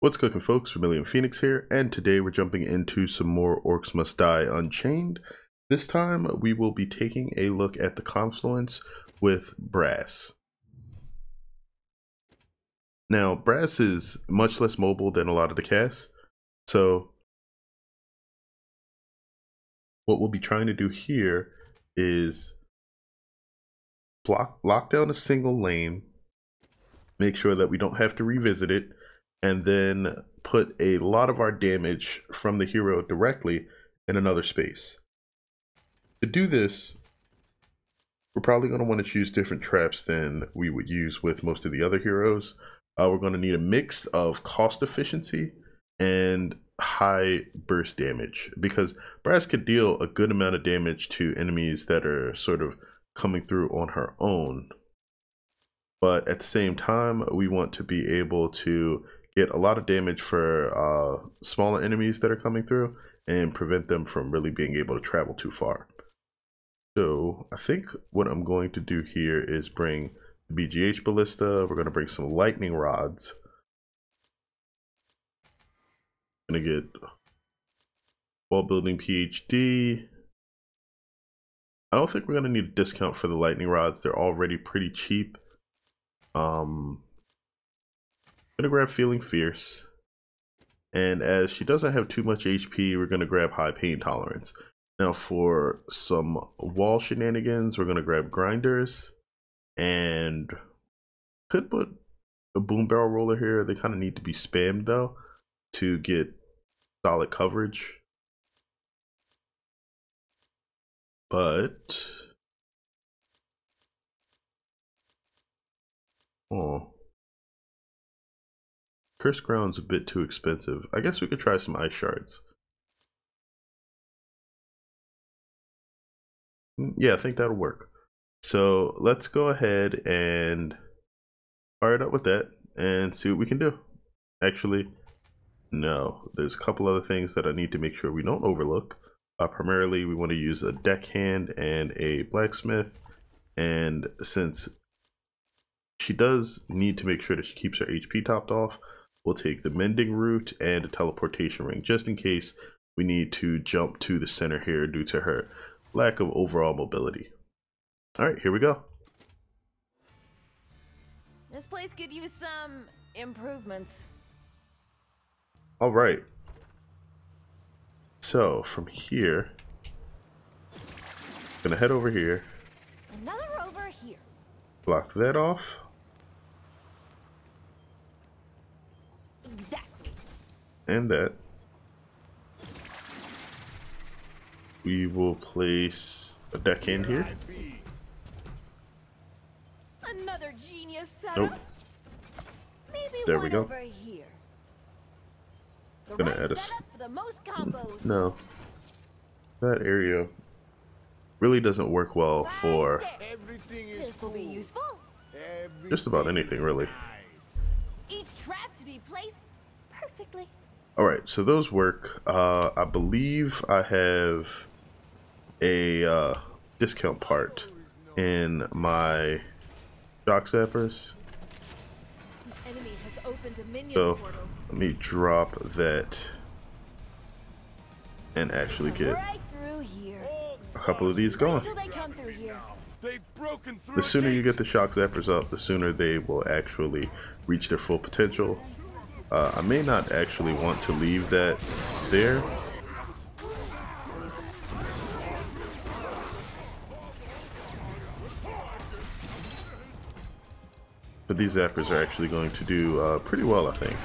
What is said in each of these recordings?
What's cooking, folks? Vermillion Phoenix here, and today we're jumping into some more Orcs Must Die Unchained. This time we will be taking a look at the Confluence with Brass. Now, Brass is much less mobile than a lot of the cast, so what we'll be trying to do here is lock down a single lane, make sure that we don't have to revisit it, and then put a lot of our damage from the hero directly in another space. To do this, we're probably going to want to choose different traps than we would use with most of the other heroes. We're going to need a mix of cost efficiency and high burst damage, because Brass can deal a good amount of damage to enemies that are sort of coming through on her own. But at the same time, we want to be able to get a lot of damage for smaller enemies that are coming through and prevent them from really being able to travel too far. So I think what I'm going to do here is bring the BGH Ballista. We're going to bring some lightning rods. I'm going to get wall building PhD. I don't think we're going to need a discount for the lightning rods. They're already pretty cheap. Gonna grab Feeling Fierce, and as she doesn't have too much HP, we're gonna grab High Pain Tolerance. Now for some wall shenanigans, we're gonna grab Grinders, and could put a Boom Barrel Roller here. They kind of need to be spammed though to get solid coverage, but Cursed Ground's a bit too expensive. I guess we could try some Ice Shards. Yeah, I think that'll work. So let's go ahead and fire it up with that and see what we can do. Actually, no, there's a couple other things that I need to make sure we don't overlook. Primarily, we want to use a deckhand and a blacksmith, and since she does need to make sure that she keeps her HP topped off, we'll take the mending route and a teleportation ring just in case we need to jump to the center here due to her lack of overall mobility. All right, here we go. This place could use some improvements. All right. So from here, gonna head over here. Another over here. Block that off. Exactly. And that. We will place a deckhand here. Another genius setup. Nope. Maybe There one we go. over here. The Gonna right add a setup for the most combos. No. That area really doesn't work well for This will be useful. just about anything, really. Each trap to be placed perfectly. All right, so those work. I believe I have a discount part in my shock zappers. Enemy has opened a minion So portal. let me drop that and actually get Right through here. a couple of these going. Till they come through here. The sooner you get the shock zappers up, the sooner they will actually reach their full potential. I may not actually want to leave that there. But these zappers are actually going to do pretty well, I think.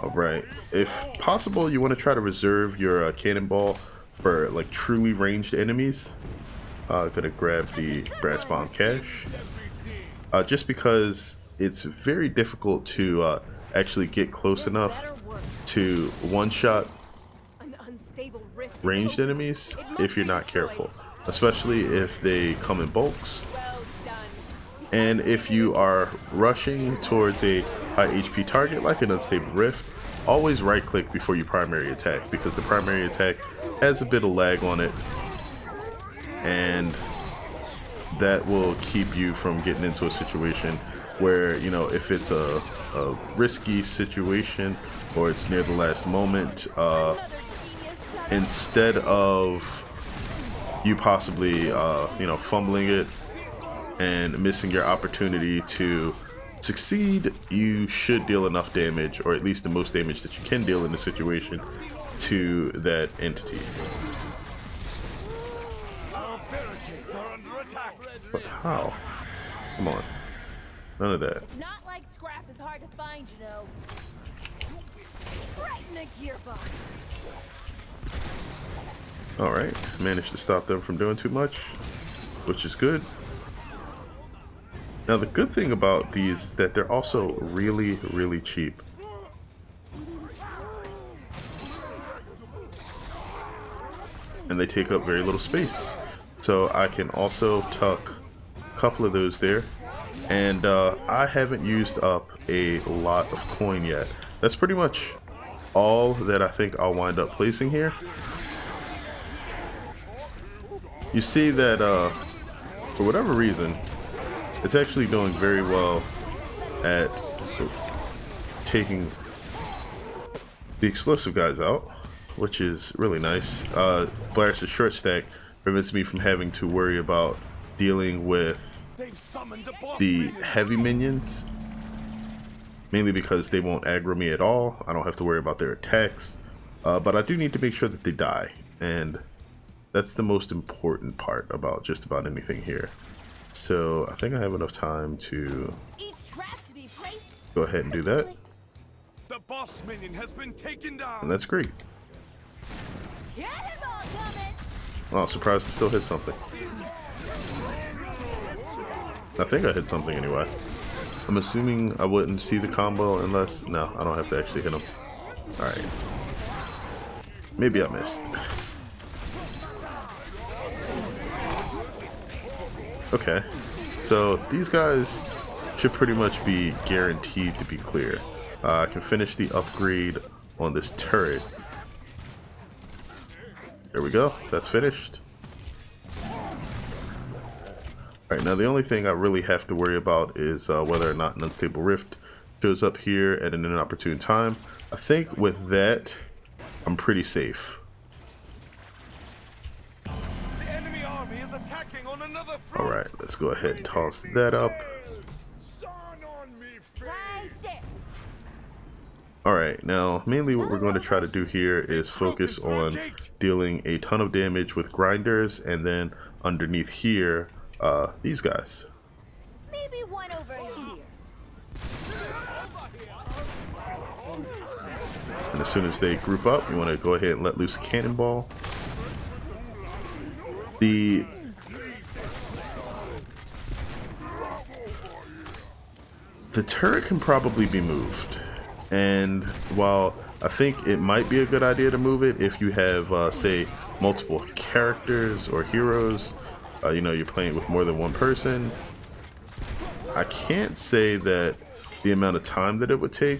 Alright, if possible, you want to try to reserve your cannonball for like truly ranged enemies. Gonna grab the brass bomb cache. Just because it's very difficult to actually get close enough to one-shot ranged enemies if you're not careful, especially if they come in bulks. And if you are rushing towards a high HP target like an unstable rift, always right click before you primary attack, because the primary attack has a bit of lag on it, and that will keep you from getting into a situation where, you know, if it's a risky situation or it's near the last moment, instead of you possibly you know, fumbling it and missing your opportunity to succeed, you should deal enough damage, or at least the most damage that you can deal in the situation, to that entity. But how? Come on. None of that. It's not like scrap is hard to find, you know. Right in the gearbox. Alright, managed to stop them from doing too much, which is good. Now the good thing about these is that they're also really, really cheap. And they take up very little space. So I can also tuck a couple of those there. And I haven't used up a lot of coin yet. That's pretty much all that I think I'll wind up placing here. You see that for whatever reason, it's actually doing very well at taking the explosive guys out, which is really nice. Blast's short stack prevents me from having to worry about dealing with the heavy minions, mainly because they won't aggro me at all. I don't have to worry about their attacks, but I do need to make sure that they die, and that's the most important part about just about anything here. So I think I have enough time to go ahead and do that. The boss minion has been taken down. And that's great. Oh, surprised to still hit something. I think I hit something anyway. I'm assuming I wouldn't see the combo unless... No, I don't have to actually hit him. Alright. Maybe I missed. Okay, so these guys should pretty much be guaranteed to be clear. I can finish the upgrade on this turret. There we go, that's finished. Alright, now the only thing I really have to worry about is whether or not an unstable rift shows up here at an inopportune time. I think with that, I'm pretty safe. Alright, let's go ahead and toss that up. Alright, now mainly what we're going to try to do here is focus on dealing a ton of damage with grinders, and then underneath here, these guys. Maybe one over here. And as soon as they group up, you want to go ahead and let loose a cannonball. The turret can probably be moved, and while I think it might be a good idea to move it if you have, say, multiple characters or heroes, you know, you're playing with more than one person, I can't say that the amount of time that it would take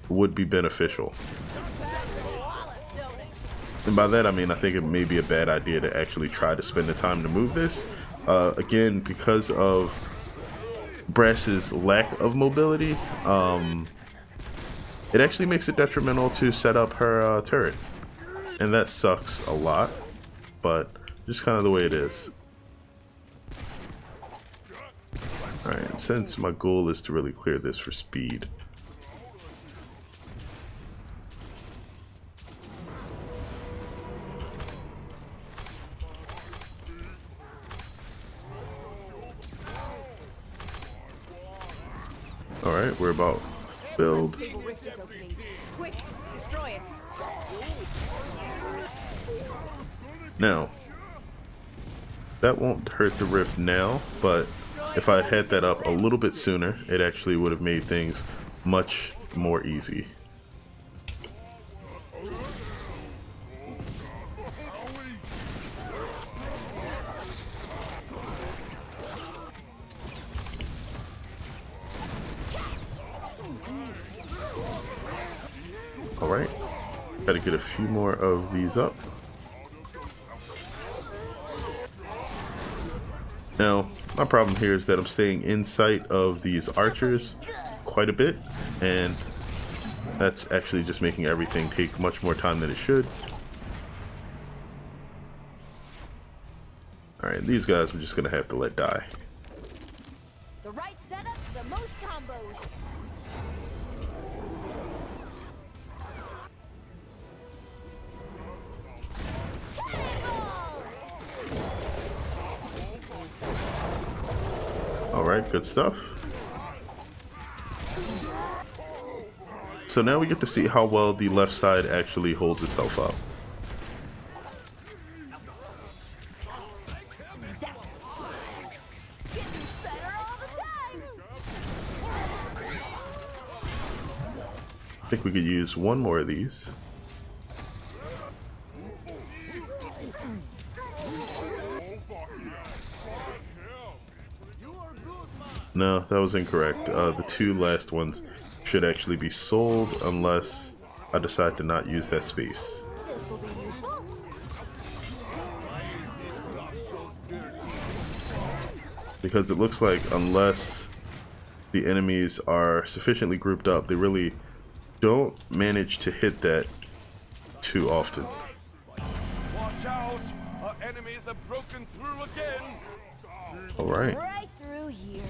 would be beneficial. And by that I mean I think it may be a bad idea to actually try to spend the time to move this. Again, because of Brass's lack of mobility, it actually makes it detrimental to set up her turret, and that sucks a lot, but just kind of the way it is. Alright, since my goal is to really clear this for speed, alright, we're about build. Quick, destroy it. Now, that won't hurt the rift now, but if I had that up a little bit sooner, it actually would have made things much more easy. Alright. Gotta get a few more of these up. Now, my problem here is that I'm staying in sight of these archers quite a bit, and that's actually just making everything take much more time than it should. Alright, these guys we're just gonna have to let die. The right setup, the most combos. Alright, good stuff. So now we get to see how well the left side actually holds itself up. I think we could use one more of these. No, that was incorrect. The two last ones should actually be sold unless I decide to not use that space. This will be useful. Because it looks like unless the enemies are sufficiently grouped up, they really don't manage to hit that too often. Watch out! Our enemies have broken through again! Alright. Right through here.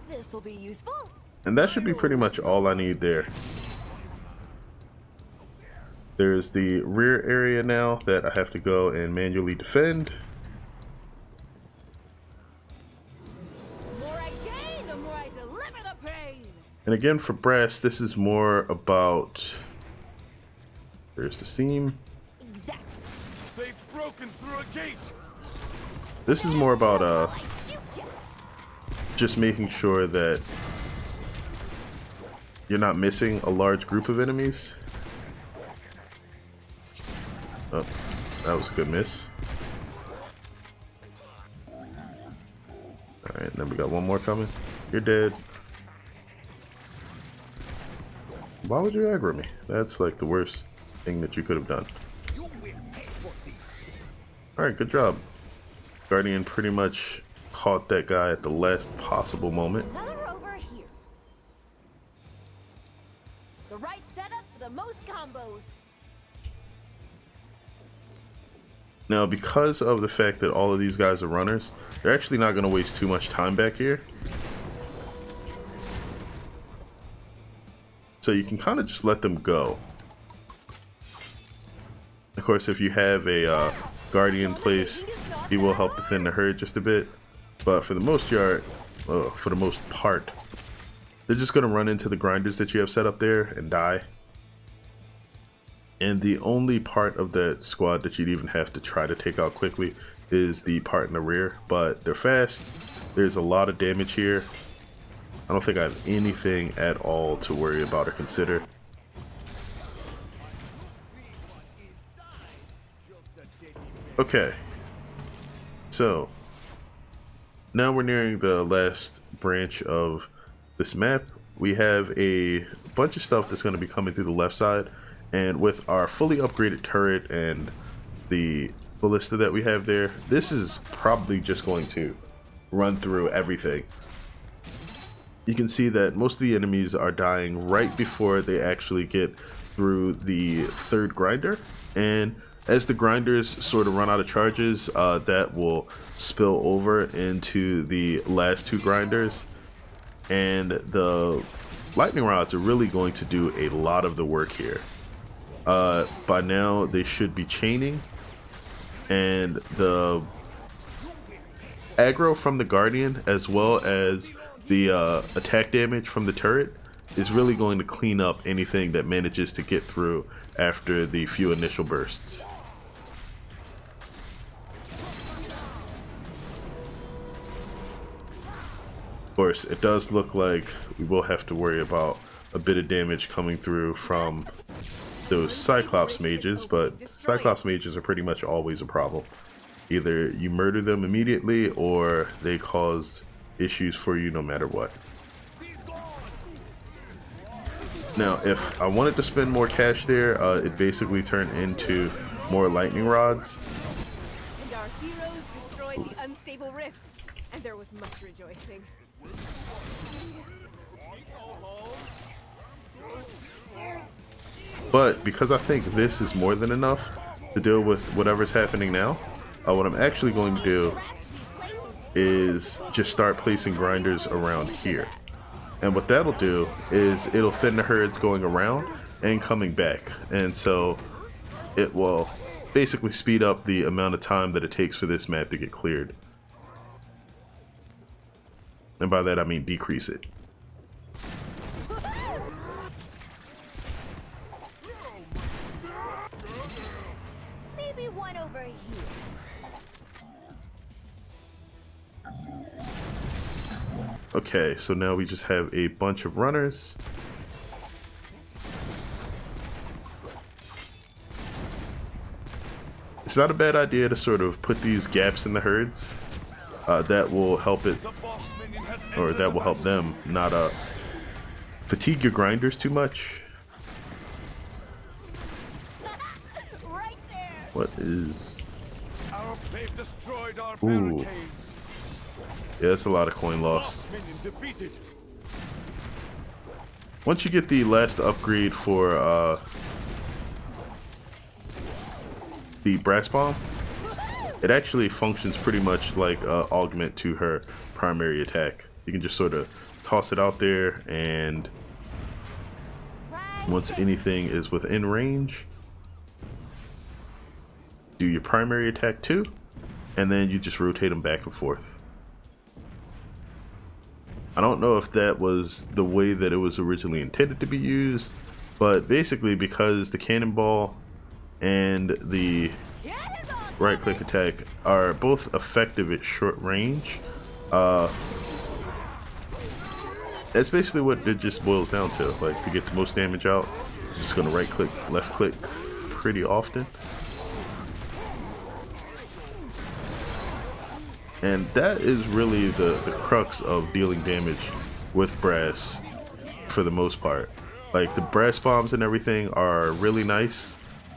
This will be useful. And that should be pretty much all I need there. There's the rear area now that I have to go and manually defend. The more I gain, the more I deliver the pain. And again, for brass, this is more about... There's the seam. Exactly. They've broken through a gate! This is more about I shoot ya. just making sure that you're not missing a large group of enemies. Oh, that was a good miss. Alright, then we got one more coming. You're dead. Why would you aggro me? That's like the worst thing that you could have done. Alright, good job. Guardian pretty much caught that guy at the last possible moment. Another over here. The right setup for the most combos. Now, because of the fact that all of these guys are runners, they're actually not going to waste too much time back here. So you can kind of just let them go. Of course, if you have a Guardian placed, he will help to thin the herd just a bit. But for the most part, they're just going to run into the grinders that you have set up there and die. And the only part of that squad that you'd even have to try to take out quickly is the part in the rear. But they're fast. There's a lot of damage here. I don't think I have anything at all to worry about or consider. Okay. So, now we're nearing the last branch of this map. We have a bunch of stuff that's going to be coming through the left side. And with our fully upgraded turret and the ballista that we have there, this is probably just going to run through everything. You can see that most of the enemies are dying right before they actually get through the third grinder. And as the grinders sort of run out of charges, that will spill over into the last two grinders. And the lightning rods are really going to do a lot of the work here. By now they should be chaining, and the aggro from the Guardian as well as the attack damage from the turret is really going to clean up anything that manages to get through after the few initial bursts. Of course, it does look like we will have to worry about a bit of damage coming through from those Cyclops mages, but Cyclops mages are pretty much always a problem. Either you murder them immediately or they cause issues for you no matter what. Now, if I wanted to spend more cash there, it basically turned into more lightning rods. And our heroes destroyed the unstable rift, and there was much rejoicing. But because I think this is more than enough to deal with whatever's happening now, what I'm actually going to do is just start placing grinders around here. And what that'll do is it'll thin the herds going around and coming back. And so it will basically speed up the amount of time that it takes for this map to get cleared. And by that I mean decrease it. Maybe one over here. Okay, so now we just have a bunch of runners. It's not a bad idea to sort of put these gaps in the herds. That will help it, or that will help them not fatigue your grinders too much. Right there. What is... They've destroyed our Ooh. barricades. Yeah, that's a lot of coin lost. Boss minion defeated. Once you get the last upgrade for the brass bomb, it actually functions pretty much like augment to her primary attack. You can just sort of toss it out there, and once anything is within range, do your primary attack too, and then you just rotate them back and forth. I don't know if that was the way that it was originally intended to be used, but basically because the cannonball and the right click attack are both effective at short range, that's basically what it just boils down to. Like, to get the most damage out, I'm just gonna right click, left click pretty often. And that is really the crux of dealing damage with brass for the most part. Like, the brass bombs and everything are really nice,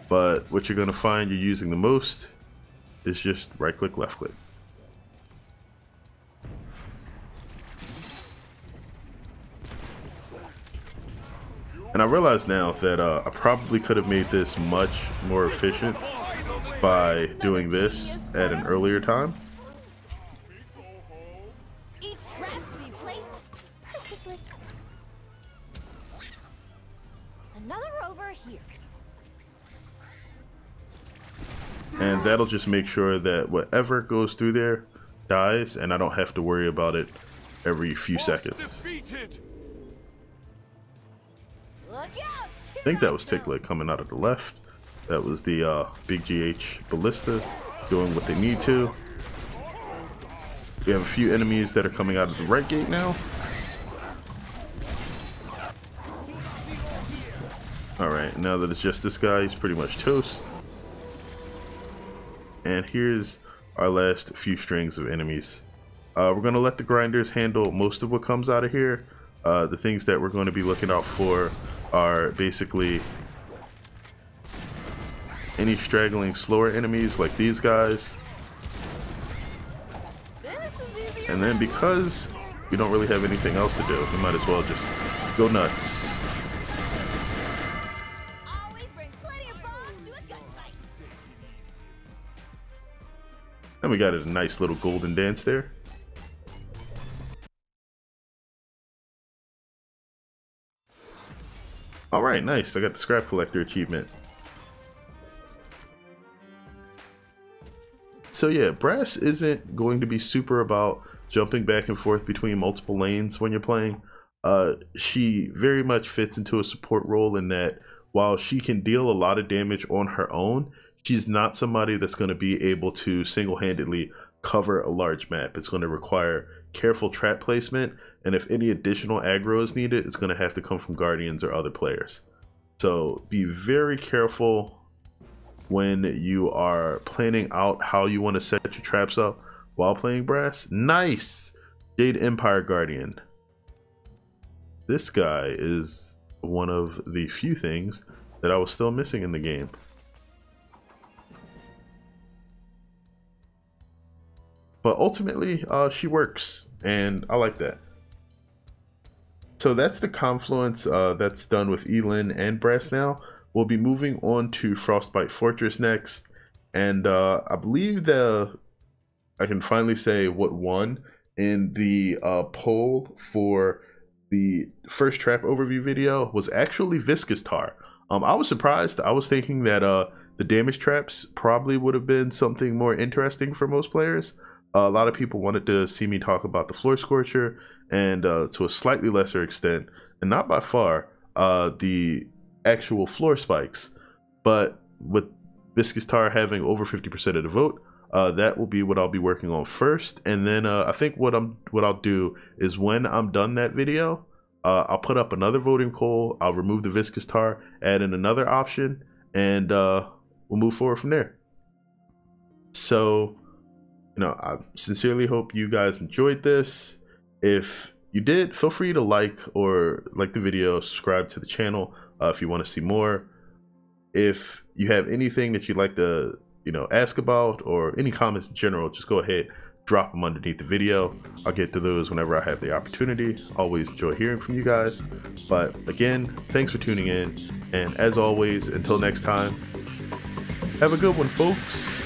but what you're going to find you're using the most is just right click, left click. And I realize now that I probably could have made this much more efficient by doing this at an earlier time. And that'll just make sure that whatever goes through there dies, and I don't have to worry about it every few seconds. I think that was Ticklet coming out of the left. That was the Big GH Ballista doing what they need to. We have a few enemies that are coming out of the right gate now. Alright, now that it's just this guy, he's pretty much toast. And here's our last few strings of enemies. We're going to let the grinders handle most of what comes out of here. The things that we're going to be looking out for are basically any straggling slower enemies like these guys. And then because we don't really have anything else to do, we might as well just go nuts. And we got a nice little golden dance there. Alright, nice. I got the scrap collector achievement. So yeah, brass isn't going to be super about jumping back and forth between multiple lanes when you're playing. She very much fits into a support role in that while she can deal a lot of damage on her own, she's not somebody that's going to be able to single-handedly cover a large map. It's going to require careful trap placement, and if any additional aggro is needed, it's going to have to come from Guardians or other players. So be very careful when you are planning out how you want to set your traps up while playing brass. Nice! Jade Empire Guardian. This guy is one of the few things that I was still missing in the game. But ultimately, she works, and I like that. So that's the Confluence that's done with Elin and Brass now. We'll be moving on to Frostbite Fortress next, and I believe I can finally say what won in the poll for the first trap overview video was actually Viscous Tar. I was surprised. I was thinking that the damage traps probably would have been something more interesting for most players. A lot of people wanted to see me talk about the Floor Scorcher, and to a slightly lesser extent, and not by far, the actual floor spikes. But with Viscous Tar having over 50% of the vote, that will be what I'll be working on first. And then I think what I'll do is when I'm done that video, I'll put up another voting poll. I'll remove the Viscous Tar, add in another option, and we'll move forward from there. So, I sincerely hope you guys enjoyed this. If you did, feel free to like the video, subscribe to the channel if you want to see more. If you have anything that you'd like to, ask about, or any comments in general, just go ahead, drop them underneath the video. I'll get to those whenever I have the opportunity. Always enjoy hearing from you guys. But again, thanks for tuning in. And as always, until next time, have a good one, folks.